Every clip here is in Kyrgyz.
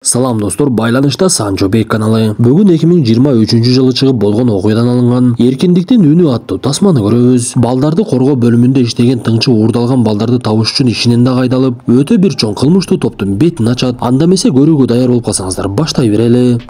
Салам достор, байланышта Санчо Бек каналы. Бүгүн 2023 жылы чыгып болгон окуядан алынган Эркиндиктин үнү аттуу тасманы көрөбүз. Балдарды коргоо бөлүмүндө иштеген тыңчы уурдалган балдарды табыш үчүн ишинен да кайдалып, өтө бир чоң кылмыштуу топтун бетин ачат. Анда эмесе көрүүгө даяр болуп калсаңыздар, баштай берели.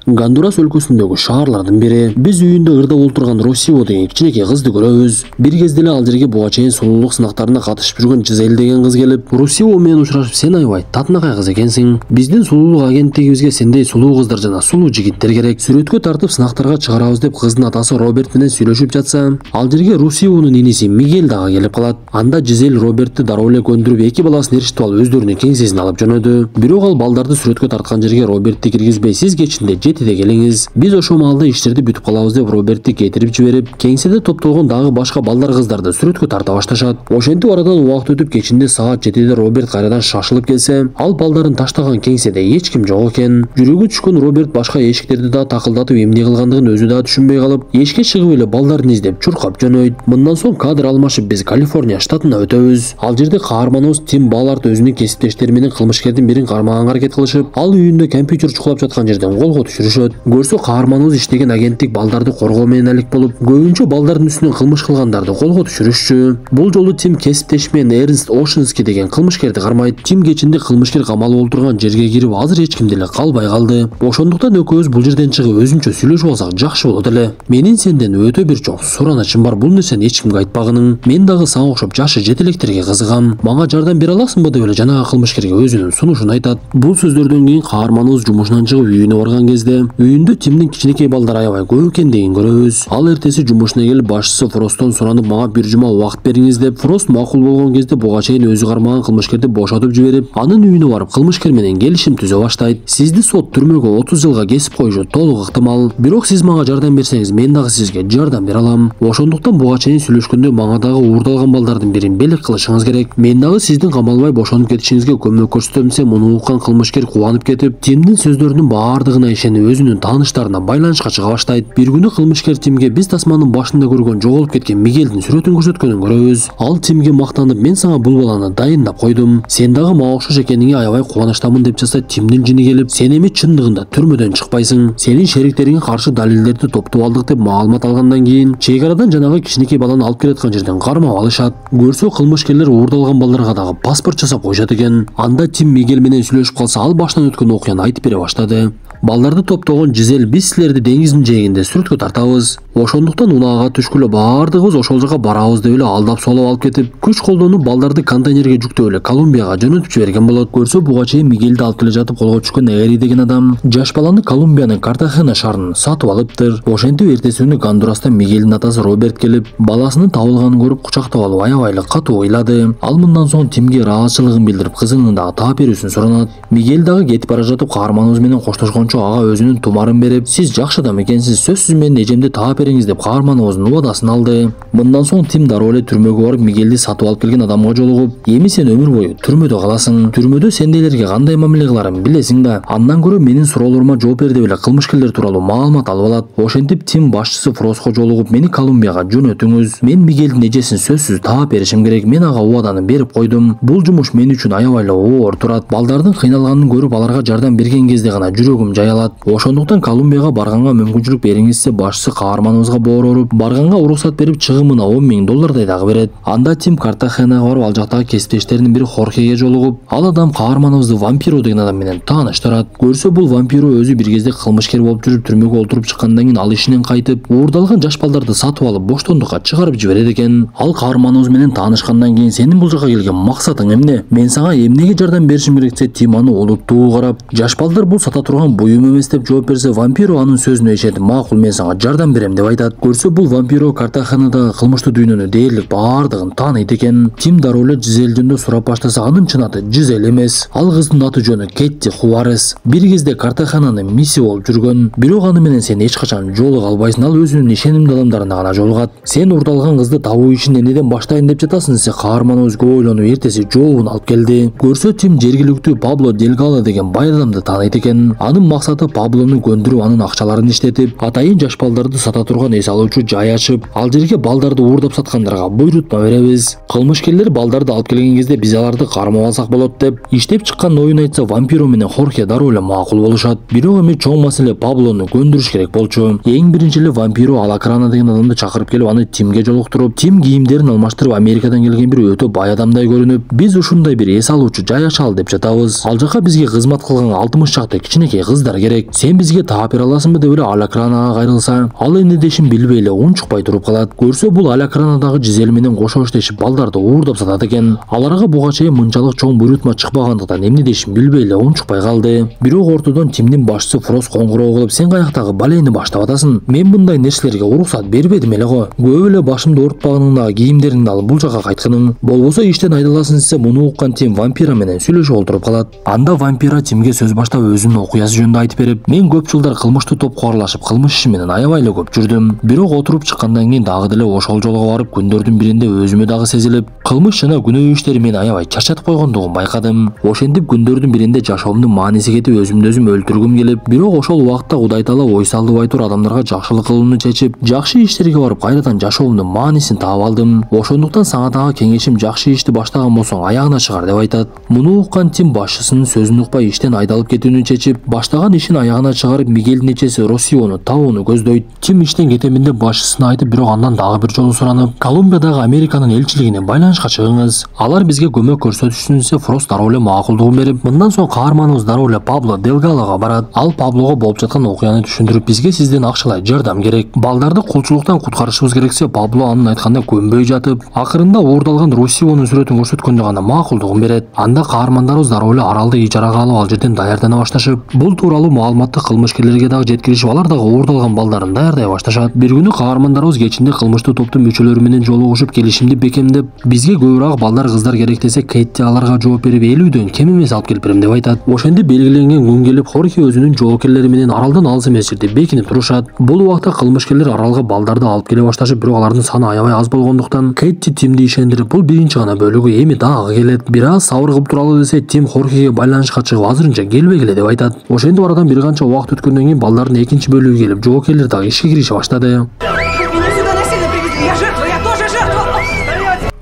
Гондурас өлкөсүндөгү шаарлардын бири. Биз үйүндө ырдап отурган Росио деген кичинекей кызды көрөбүз. Бир кезде эле ал жерге буга чейин сулуулук сынактарына катышып жүргөн Жизель деген кыз келип, Росио менен учурашып, сен аябай татынакай кыз экенсиң. Биздин сулуулук агенттигибизге сендей сулуу кыздар жана сулуу жигиттер керек. Сүрөткө тартып сынактарга чыгарабыз деп кыздын атасы Роберт менен сүйлөшүп жатса, ал жерге Росионун иниси Мигель дагы келип калат. Анда Жизель Робертти дароо эле көндүрүп, эки баласын ээрчитип алып өздөрүнүн кеңсесине алып жөнөдү. Бирок ал балдарды сүрөткө тарткан жерге Робертти киргизбей, сиз кечинде де келиңиз. Биз ошол маалда иштерди бүтүп калабыз деп Робертти кетирип жиберип, кеңседе топтолгон дагы башка балдар кыздарды сүрөткө тарта башташат. Ошентип арадан убакыт өтүп, кечинде саат 7-де Роберт кайрадан шашылып келсе, ал балдарын таштаган кеңседе эч ким жок экен. Жүрөгү түшкөн Роберт башка эшиктерди да такылдатып эмне кылгандыгын өзү да түшүнбөй калып, эшикке чыгып эле балдарын издеп чуркап жөнөйт. Мындан соң кадр алмашып биз Калифорния штатына өтөбүз. Ал жерде каарманыбыз Тим Баллард өзүнүн кесиптештери менен кылмышкердин бирин кармаганга аракет кылышып, ал үйүндө компьютер чукулап жаткан жерден колго түшүрүшөт. Көрсө каарманыбыз иштеген агенттик балдарды коргоо менен алек болуп, көбүнчө балдардын үстүнөн кылмыш кылгандарды колго түшүрүшчү. Бул жолу Тим кесиптеши менен Эрнст Ошенский деген кылмышкерди кармайт. Тим кечинде кылмышкер камалып отурган жерге кирип, азыр эч ким деле калбай калды. Ошондуктан экөөбүз бул жерден чыгып өзүнчө сүйлөшүп алсак жакшы болот эле. Менин сенден өтө бир чоң суранычым бар. Бул нерсени эч кимге айтпагының. Мен дагы сага окшоп жашы жете электерге кызыгам. Мага жардам бере аласыңбы деп эле жанагы кылмышкерге өзүнүн сунушун айтат. Бул сөздөрдөн кийин каарманыбыз жумушунан чыгып үйүнө барган кезде, үйүндө Тимдин кичинекей балдар аябай көп экендигин көрөбүз. Ал эртеси жумушуна келип, башчысы Фросттон суранып, мага бир жума убакыт бериңиз деп, Фрост макул болгон кезде буга чейин өзү кармаган кылмышкерди бошотуп жиберип, анын үйүнө барып кылмышкер менен келишим түзө баштайт. Сизди сот түрмөгө 30 жылга кесип коюшу толук ыктымал. Бирок сиз мага жардам берсеңиз, мен дагы сизге жардам бере алам. Ошондуктан буга чейин сүйлөшкөндө мага дагы уурдалган балдардын бирин белек кылышыңыз керек. Мен дагы сиздин камалбай бошонуп кетишиңизге көмөк көрсөтөм десе, муну уккан кылмышкер кубанып кетип, Тимдин сөздөрүнүн баардыгына ишенип, өзүнүн тааныштарына байланышка чыга баштайт. Бир күнү кылмышкер Тимге биз тасманын башында көргөн жоголуп кеткен Мигелдин сүрөтүн көрсөткөнүн көрөбүз. Ал Тимге мактанып, мен сага бул баланы дайындап койдум. Сен дагы мага окшош экениңе аябай кубанычтамын деп жазса, Тимдин жини келип, сен эми чындыгында түрмөдөн чыкпайсың. Сенин шериктериңе каршы далилдерди топтоп алдык деп маалымат алгандан кийин, чек арадан жанагы кичинекей баланы алып келаткан жерден кармап алышат. Көрсө кылмышкерлер уурдалган балдарга дагы паспорт жасап коюшат экен. Анда Тим Мигель менен сүйлөшүп калса, ал башынан өткөн окуяны айтып бере баштады. Балдарды топтогон Жизель, биз силерди деңиздин жээгинде сүрөткө тартабыз. Ошондуктан унаага түшкүлө баардыгыбыз ошол жака барабыз деп эле алдап солоп алып кетип, күч колдонуп балдарды контейнерге жүктөп эле Колумбияга жөнөтүп жиберген болот. Көрсө буга чейин Мигелди алып келе жатып колго түшкөн Эри деген адам жаш баланы Колумбиянын Картахена шаарынан сатып алыптыр. Ошентип эртеси күнү Гондурастан Мигелдин атасы Роберт келип, баласынын табылганын көрүп кучактап алып аябай эле катуу ыйлады. Ал мындан соң Тимге ыраазычылыгын билдирип, кызынын дагы таап берүүсүн суранат. Мигель дагы кетип бара жатып каарманыбыз менен коштошкончо ага өзүнүн тумарын берип, сиз жакшы адам экенсиз, сөзсүз менин эжемди таап бериңиз деп каарманыбыздын убадасын алды. Мындан соң Тим дароо эле түрмөгө барып Мигелди сатып алып келген адамга жолугуп, эми сен өмүр бою түрмөдө каласың. Түрмөдө сендейлерге кандай мамиле кыларын билесиң да. Андан көрө менин суроолорума жооп бер деп эле кылмышкерлер тууралуу маалымат алып алат. Ошентип Тим башчысы Фростко жолугуп, мени Колумбияга жөнөтүңүз. Мен Мигелдин эжесин сөзсүз таап беришим керек. Мен ага убаданы берип койдум. Бул жумуш мен үчүн аябай эле оор турат. Балдардын кыйналганын көрүп, аларга жардам берген кезде гана жүрөгүм жаялат. Ошондуктан Колумбияга барганга мүмкүнчүлүк бериңизсе, башчысы каарманыбызга борооруп, барганга уруксат берип, чыгымына $10,000 дагы берет. Анда Тим Картахенага барып, ал жактагы кесиптештеринин бири Хорхеге жолугуп, ал адам каарманыбызды Вампиро деген адам менен тааныштырат. Көрсө бул Вампиро өзү бир кезде кылмышкер болуп жүрүп, түрмөгө олтуруп чыккандан кийин ал ишинен кайтып, уурдалган жаш балдарды сатып алып, боштондукка чыгарып жиберет экен. Ал каарманыбыз менен таанышкандан кийин, сенин бул жака келген максатың эмне? Мен сага эмнеге жардам беришим керек десе, Тим аны олуттуу карап, жаш балдар бул сата турган буюм эмес деп жооп берсе, Вампиро анын сөзүнө ишенип, макул, мен сага жардам берем деп айтат. Көрсө бул Вампиро Картахенадагы кылмыштуу дүйнөнү дээрлик баардыгын тааныйт экен. Тим дароо эле Жизель жөнүндө сурап баштаса, анын чын аты Жизель эмес. Ал кыздын аты жөнү Кетти Хуарес. Бир кезде Картахенанын мисси болуп жүргөн. Бирок аны менен сен эч качан жолуга албайсың. Ал өзүнүн ишенимдүү адамдарына гана жолугат. Сен уурдалган кызды табуу ишин эмнеден баштайын деп жатасың десе, каарманыбыз көп ойлонуп эртеси жообун алып келди. Көрсө Тим жергиликтүү Пабло Делгало деген бай адамды тааныйт экен. Анын максаты Паблону көндүрүп анын акчаларын иштетип, атайын жаш балдарды сата турган эс алуучу жай ачып, ал жерге балдарды уурдап саткандарга буйрутма беребиз. Кылмышкерлер балдарды алып келген кезде биз аларды кармап алсак болот деп иштеп чыккан оюн айтса, Вампиро менен Хорхе дароо эле макул болушат. Бирок эми чоң маселе Паблону көндүрүш керек болчу. Эң биринчи эле Вампиро Алакрана деген адамды чакырып келип, аны Тимге жолуктуруп, Тим кийимдерин алмаштырып, Америкадан келген бир өтө бай адамдай көрүнүп, биз ушундай бир эс алуучу жай ачалы деп жатабыз. Ал жака бизге кызмат кылган 60 чакты кичинекей кыздар керек. Сен бизге таап бере аласыңбы деп эле Алакранага кайрылса, ал эмне дешин билбей эле унчукпай туруп калат. Көрсө бул Алакранадагы Жизель менен кошо иштешип балдарды уурдап сатат экен. Аларга буга чейин мынчалык чоң буйрутма чыкпагандыктан эмне дешин билбей эле унчукпай калды. Бирок ортодон Тимдин башчысы Фрост коңгуроо кылып, сен каяктагы балейни баштап атасың? Мен мындай нерселерге уруксат бербедим эле го. Көп эле башымды оорутпаганыңдагы кийимдериңди алып бул жака кайтканың. Болбосо иштен айдаласың десе, муну уккан Тим Вампиро менен сүйлөшүп олтуруп калат. Анда Вампиро Тимге сөз баштап өзүнүн окуясы жөнүндө айтып берип, мен көп жылдар кылмыштуу топко аралашып, кылмыш иши менен аябай эле көп жүрдүм. Бирок отуруп чыккандан кийин дагы деле ошол жолго барып, күндөрдүн биринде өзүмө дагы сезилип, кылмыш жана күнөө иштери мени аябай чарчатып койгондугун байкадым. Ошентип күндөрдүн биринде жашоомдун мааниси кетип, өзүмдү өзүм өлтүргүм келип, бирок ошол убакытта Кудай Таала ой салдыбай туруп адамдарга жакшылык кылууну чечип, жакшы иштерге барып кайрадан жашоомдун маанисин таап алдым. Ошондуктан сага дагы кеңешим, жакшы ишти баштаган болсоң аягына чыгар деп айтат. Муну уккан Тим башчысынын сөзүн укпай иштен айдалып кетүүнү чечип, баштаган ишин аягына чыгарып, Мигелдин эчеси Росиону табууну көздөйт. Тим иштен кетемин деп башчысына айтып, бирок андан дагы бир жолу суранып, Колумбиядагы Американын элчилигине байланышка чыгыңыз. Алар бизге көмөк көрсөтүшсүн десе, Фрост дароо эле макулдугун берип, мындан соң каарманыбыз дароо эле Пабло Делгалого барат. Ал Паблого болуп жаткан окуяны түшүндүрүп, бизге сизден акчалай жардам керек. Балдарды кулчулуктан куткарышыбыз керексе, Пабло анын айтканда көнбөй жатып, акырында уурдалган Росионун сүрөтүн көрсөткөндө гана макулдугун берет. Анда каармандарыбыз дароо эле аралды ижарага алып, ал жерден даярдана башташып, бул тууралуу маалыматты кылмышкерлерге дагы жеткиришип, алар дагы уурдалган балдарын даярдай башташат. Бир күнү каармандарыбыз кечинде кылмыштуу топтун мүчөлөрү менен жолугушуп, келишимди бекемдеп, бизге көбүрөөк балдар, кыздар керек десе, Кетти аларга жооп берип, 50дөн кем эмес алып келип берем деп айтат. Ошентип белгиленген күн келип, Хорхе өзүнүн жоокерлери менен аралдан алыс эмес жерде бекинип турушат. Бул убакта кылмышкерлер аралга балдарды алып келе башташып, бирок алардын саны аябай аз болгондуктан Кетти Тимди ишендирип, бул биринчи гана бөлүгү, эми дагы келет. Бир аз сабыр кылып туралы десе, Тим Хорхеге байланышка чыгып, азырынча келбегиле деп айтат. Ошентип арадан бир канча убакыт өткөндөн кийин балдардын экинчи бөлүгү келип, жоокерлер дагы ишке кирише баштады.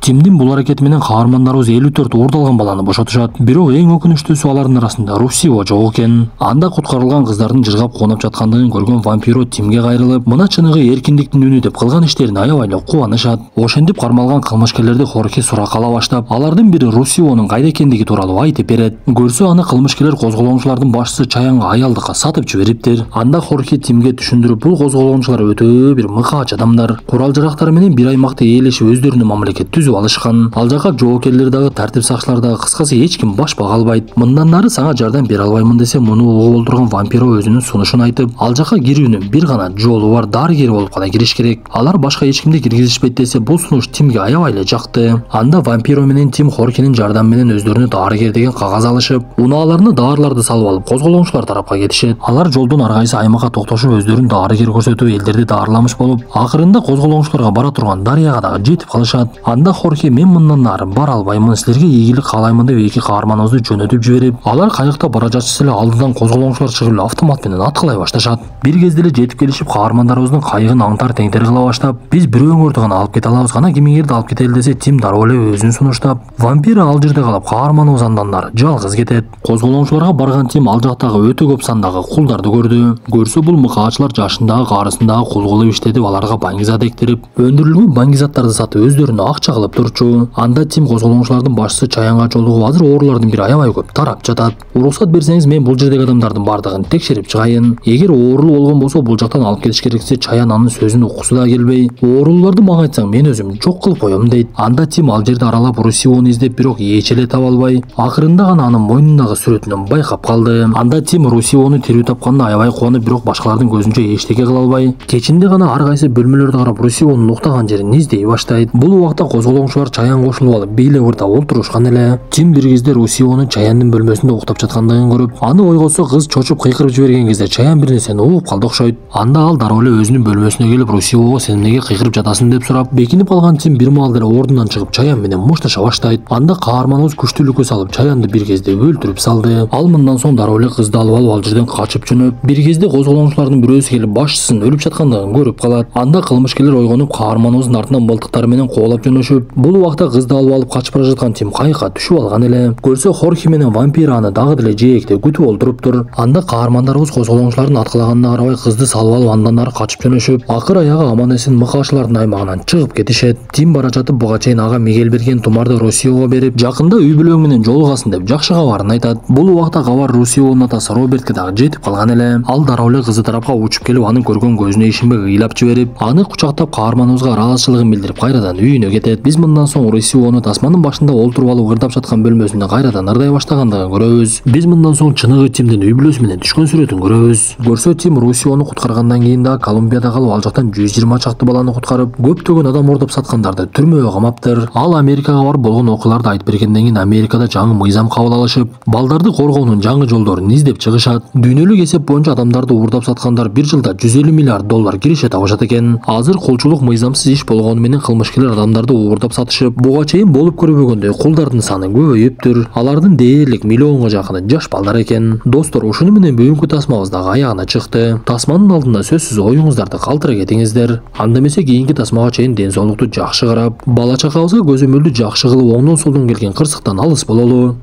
Тимдин бул аракети менен каармандарыбыз 54 уурдалган баланы бошотушат. Бирок эң өкүнүчтүүсү алардын арасында Русио жок экен. Анда куткарылган кыздардын жыргап кунап жаткандыгын көргөн Вампиро Тимге кайрылып, мына чыныгы эркиндиктин үнү деп кылган иштерине аябай эле кубанышат. Ошентип кармалган кылмышкерлерди Хорхе суракка ала баштап, алардын бири Русионун кайда экендиги тууралуу айтып берет. Көрсө аны кылмышкерлер козголоңчулардын башчысы Чаянга аялдыкка сатып жибериптир. Анда Хорхе Тимге түшүндүрүп, бул козголоңчулар өтө бир мыкаач адамдар. Курал жарактары менен бир аймакта ээлешип, өздөрүнүн мамлекет түзүп алышкан. Ал жака жоокерлер дагы, тартип сакчылар дагы, кыскасы эч ким баш бага албайт. Мындан нары сага жардам бере албаймын десе, муну угуп олтурган Вампиро өзүнүн сунушун айтып, ал жака кирүүнүн бир гана жолу бар, дарыгер болуп гана кириш керек. Алар башка эч кимди киргизишпейт десе, бул сунуш Тимге аябай эле жакты. Анда Вампиро менен Тим Хорхенин жардамы менен өздөрүнө дарыгер деген кагаз алышып, унааларына даарыларды салып алып, козголоңчулар тарапка кетишет. Алар жолдон ар кайсы аймакка токтошуп, өздөрүн дарыгер көрсөтүп, элдерди даарыламыш болуп, акырында козголоңчуларга бара турган дарыяга дагы жетип калышат. Анда Хорхе, мен мындан нары бара албаймын, силерге ийгилик каалаймын деп эки каарманыбызды жөнөтүп жиберип, алар кайыкта бара жатышса эле алдыдан козголоңчулар чыгып эле автомат менен аткылай башташат. Бир кезде эле жетип келишип, каармандарыбыздын кайыгын аңтар-теңтер кыла баштап, биз бирөөңөрдү гана алып кете алабыз, кана кимиңерди алып кетели десе, Тим дароо эле өзүн сунуштап, Вампиро ал жерде калып, каарманыбыз андан нары жалгыз кетет. Козголоңчуларга барган Тим ал жактагы өтө көп сандагы кулдарды көрдү. Көрсө бул мыкаачылар жашындагы, карысындагы кул кылып иштетип, аларга баңгизат эктирип, өндүрүлгөн баңгизаттарды сатып өздөрүнө акча кылып турчу. Анда Тим козголоңчулардын башчысы Чаянга жолугуп, азыр оорулардын бири аябай көп тарап жатат. Уруксат берсеңиз, мен бул жердеги адамдардын бардыгын текшерип чыгайын. Эгер оорулуу болгон болсо, бул жактан алып кетиш керексе, Чаян анын сөзүн уккусу да келбей, оорулууларды мага айтсаң, мен өзүм жок кылып коем дейт. Анда Тим ал жерде аралап Русиону издеп, бирок эч эле таба албай, акырында гана анын мойнундагы сүрөтүнөн байкап калды. Анда Тим Русиону тирүү тапканда аябай кубанып, бирок башкалардын көзүнчө эчтеке кыла албай, кечинде гана ар кайсы бөлмөлөрдү карап, Русионун уктаган жерин издей баштайт. Бул убакта козголоң козголоңчулар чаян кошулуп алып бейлеп ырдап олтурушкан эле. Тим бир кезде Русиянын чаяндын бөлмөсүндө уктап жаткандыгын көрүп, аны ойгосо кыз чочуп кыйкырып жиберген кезде чаян бир нерсени угуп калды окшойт. Анда ал дароо эле өзүнүн бөлмөсүнө келип Русияга сен эмнеге кыйкырып жатасың деп сурап, бекинип калган Тим бир маал деле ордунан чыгып чаян менен мушташа баштайт. Анда каарманыбыз күчтүүлүккө салып чаянды бир кезде өлтүрүп салды. Ал мындан соң дароо эле кызды алып ал жерден качып жөнөп, бир кезде козголоңчулардын бирөөсү келип башчысынын өлүп жаткандыгын көрүп калат. Анда кылмышкерлер ойгонуп каарманыбыздын артынан мылтыктары менен коолап жөнөшүп, бул убакта кызды алып качып бара жаткан Тим кайыкка түшүп алган эле. Көрсө Хорхе менен вампир аны дагы деле жээкте күтүп олтуруптур. Анда каармандарыбыз козголоңчулардын аткалаганына карабай кызды салып алып андан ары качып жөнөшүп, акыр аягы аман эсен мыкаачылардын аймагынан чыгып кетишет. Тим бара жатып буга чейин ага Мигель берген тумарды Росияга берип, жакында үй бүлөң менен жолугасың деп жакшы кабарын айтат. Бул убакта кабар Русиянын атасы Робертке дагы жетип калган эле. Ал дароо эле кызы тарапка учуп келип, анын көргөн көзүнө ишенбей ыйлап жиберип, аны кучактап каарманыбызга ыраазычылыгын билдирип кайрадан үйүнө кетет. Биз мындан соң Русияны тасманын башында олтуруп алып ырдап жаткан бөлмөсүндө кайрадан ырдай баштагандыгын көрөбүз. Биз мындан соң чыныгы Тимдин үй бүлөсү менен түшкөн сүрөтүн көрөбүз. Көрсө Тим Русияны куткаргандан кийин да Колумбияда калып, ал жактан 120 чакты баланы куткарып, көптөгөн адам ордоп саткандарды түрмөгө камаптыр. Ал Америкага барып болгон окуяларды айтып бергенден кийин Америкада жаңы мыйзам кабыл алышып, балдарды коргоонун жаңы жолдорун издеп чыгышат. Дүйнөлүк эсеп боюнча адамдарды уурдап саткандар бир жылда $150 миллиард киреше табышат экен. Азыр кулчулук мыйзамсыз иш болгону менен кылмышкерлер адамдарды уурдап сатышып, буга чейин болуп көрбөгөндөй кулдардын саны көбөйүптүр. Алардын дээрлик миллионго жакыны жаш балдар экен. Достор, ушуну менен бүгүнкү тасмабыз дагы аягына чыкты. Тасманын алдында сөзсүз оюңуздарды калтыра кетиңиздер. Анда эмесе кийинки тасмага чейин ден соолукту жакшы карап, бала чакабызга көзөмөлдү жакшы кылып, оңдон солдон келген кырсыктан алыс бололу.